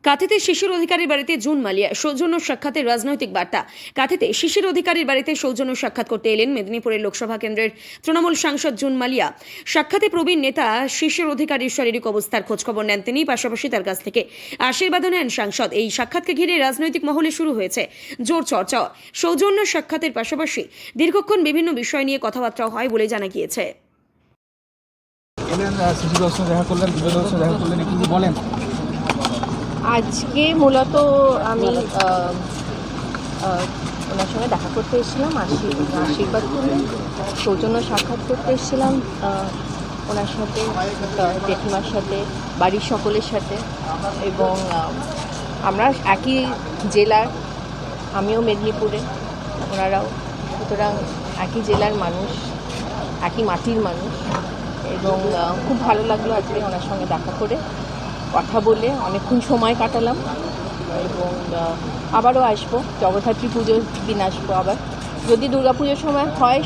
কাঁথিতে শিশির অধিকারীর বাড়িতে জুন মালিয়া সৌজন্য সাক্ষাতের রাজনৈতিক বার্তা। কাঁথিতে শিশির অধিকারীর বাড়িতে সৌজন্য সাক্ষাৎ করতে এলেন মেদিনীপুরের লোকসভা কেন্দ্রের তৃণমূল সাংসদ জুন মালিয়া। সাক্ষাতে প্রবীণ নেতা শিশির অধিকারীর শারীরিক অবস্থার খোঁজখবর নেন তিনি, পাশাপাশি তার কাছ থেকে আশীর্বাদও নেন সাংসদ। এই সাক্ষাৎকে ঘিরে রাজনৈতিক মহলে শুরু হয়েছে জোর চর্চা। সৌজন্য সাক্ষাতের পাশাপাশি দীর্ঘক্ষণ বিভিন্ন বিষয় নিয়ে কথাবার্তা হয় বলে জানা গিয়েছে। আজকে মূলত আমি ওনার সঙ্গে দেখা করতে এসেছিলাম, আশীর্বাদ করলেন, সৌজন্য সাক্ষাৎ করতে এসেছিলাম ওনার সাথে, জেঠিমার সাথে, বাড়ির সকলের সাথে। এবং আমরা একই জেলার, আমিও মেদিনীপুরে, ওনারাও, সুতরাং একই জেলার মানুষ, একই মাটির মানুষ। এবং খুব ভালো লাগলো আজকে ওনার সঙ্গে দেখা করে, কথা বলে অনেকক্ষণ সময় কাটালাম। এবং আবারও আসবো, জগদ্ধাত্রী পুজোর দিন আসবো আবার। যদি দুর্গাপুজোর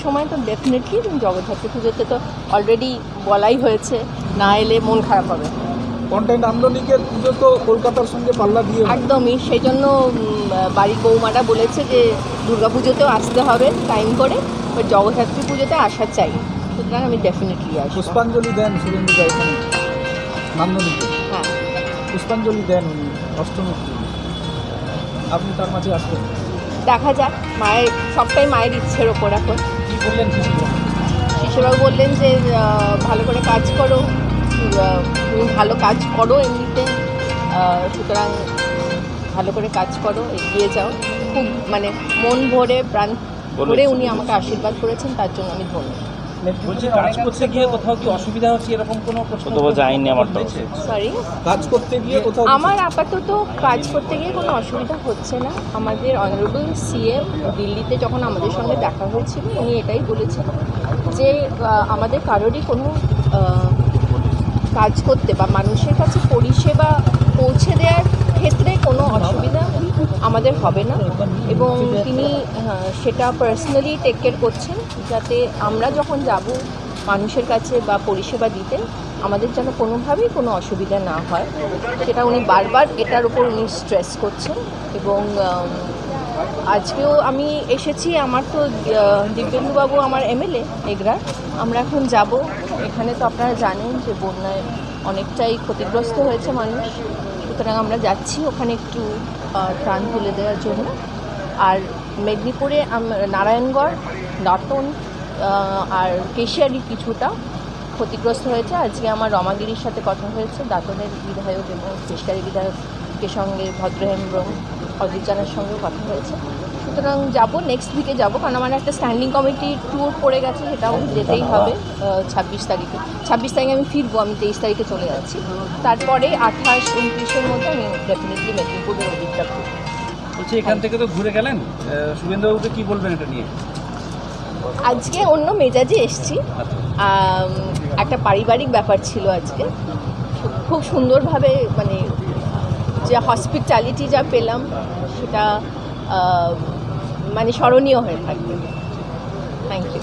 সময় তো ডেফিনেটলি, জগদ্ধাত্রী পুজোতে তো অলরেডি বলাই হয়েছে, না এলে মন খারাপ হবে। কন্টেন্ট আন্দোলনের পুজো তো কলকাতার সঙ্গে পাল্লা দিয়ে, একদমই, সেই জন্য বাড়ির বৌমারা বলেছে যে দুর্গাপুজোতেও আসতে হবে টাইম করে, বাট জগদ্ধাত্রী পুজোতে আসা চাই। সুতরাং আমি ডেফিনেটলি আসবো। পুষ্পাঞ্জলি দেন সুরেন্দ্র দা এখানে নান্দনিকে, হ্যাঁ, পুষ্পাঞ্জলি দেন উনি অষ্টমীর দিন। আপনি তার মাঝে আসবেন? দেখা যাক, মায়ের সবটাই মায়ের ইচ্ছের ওপর এখন। কী বললেন শিশুরাও বললেন যে ভালো করে কাজ করো, তুমি ভালো কাজ করো এমনিতে, সুতরাং ভালো করে কাজ করো, এগিয়ে যাও। খুব মন ভরে, প্রাণ ভরে উনি আমাকে আশীর্বাদ করেছেন, তার জন্য আমি ধন্যবাদ। কাজ করতে গিয়ে কোথাও কি অসুবিধা হচ্ছে এরকম কোনো যায়নি? সরি, কাজ করতে গিয়ে কোথাও আমার আপাতত কাজ করতে গিয়ে কোনো অসুবিধা হচ্ছে না। আমাদের অনারেবল সিএম দিল্লিতে যখন আমাদের সঙ্গে দেখা হয়েছিল, উনি এটাই বলেছেন যে আমাদের কারোরই কোনো কাজ করতে বা মানুষের কাছে পরিষেবা পৌঁছে দেওয়ার ক্ষেত্রে কোনো অসুবিধা আমাদের হবে না। এবং তিনি সেটা পার্সোনালি টেক কেয়ার করছেন, যাতে আমরা যখন যাব মানুষের কাছে বা পরিষেবা দিতে, আমাদের যেন কোনোভাবেই কোনো অসুবিধা না হয়, সেটা উনি বারবার এটার উপর উনি স্ট্রেস করছেন। এবং আজকেও আমি এসেছি, আমার তো দিব্যেন্দুবাবু আমার এমএলএ এগরার, আমরা এখন যাব। এখানে তো আপনারা জানেন যে বন্যায় অনেকটাই ক্ষতিগ্রস্ত হয়েছে মানুষ, সুতরাং আমরা যাচ্ছি ওখানে একটু ত্রাণ তুলে দেওয়ার জন্য। আর মেদিনীপুরে নারায়ণগড়, দাঁতন আর কেশিয়ারি কিছুটা ক্ষতিগ্রস্ত হয়েছে। আজকে আমার রমাগিরির সাথে কথা হয়েছে, দাঁতনের বিধায়ক এবং কেশিয়ারি বিধায়কের সঙ্গে, ভদ্রহেমব্রম অজিত জানার সঙ্গেও কথা হয়েছে। সুতরাং যাব, নেক্সট উইকে যাব, কারণ আমার একটা স্ট্যান্ডিং কমিটি ট্যুর পড়ে গেছে, সেটাও যেতেই হবে 26 তারিখে। 26 তারিখে আমি ফিরবো, আমি 23 তারিখে চলে যাচ্ছি। তারপরে 28, 29-এর মধ্যে আমি ডেফিনেটলি মেদিনীপুরের অধিকটা করবো। বলছি, এখান থেকে তো ঘুরে গেলেন, শুভেন্দুবাবুকে কী বলবেন এটা নিয়ে? আজকে অন্য মেজাজে এসছি, একটা পারিবারিক ব্যাপার ছিল আজকে। খুব সুন্দরভাবে যে হসপিটালিটি যা পেলাম, সেটা স্মরণীয় হয়ে থাকবে। Thank you.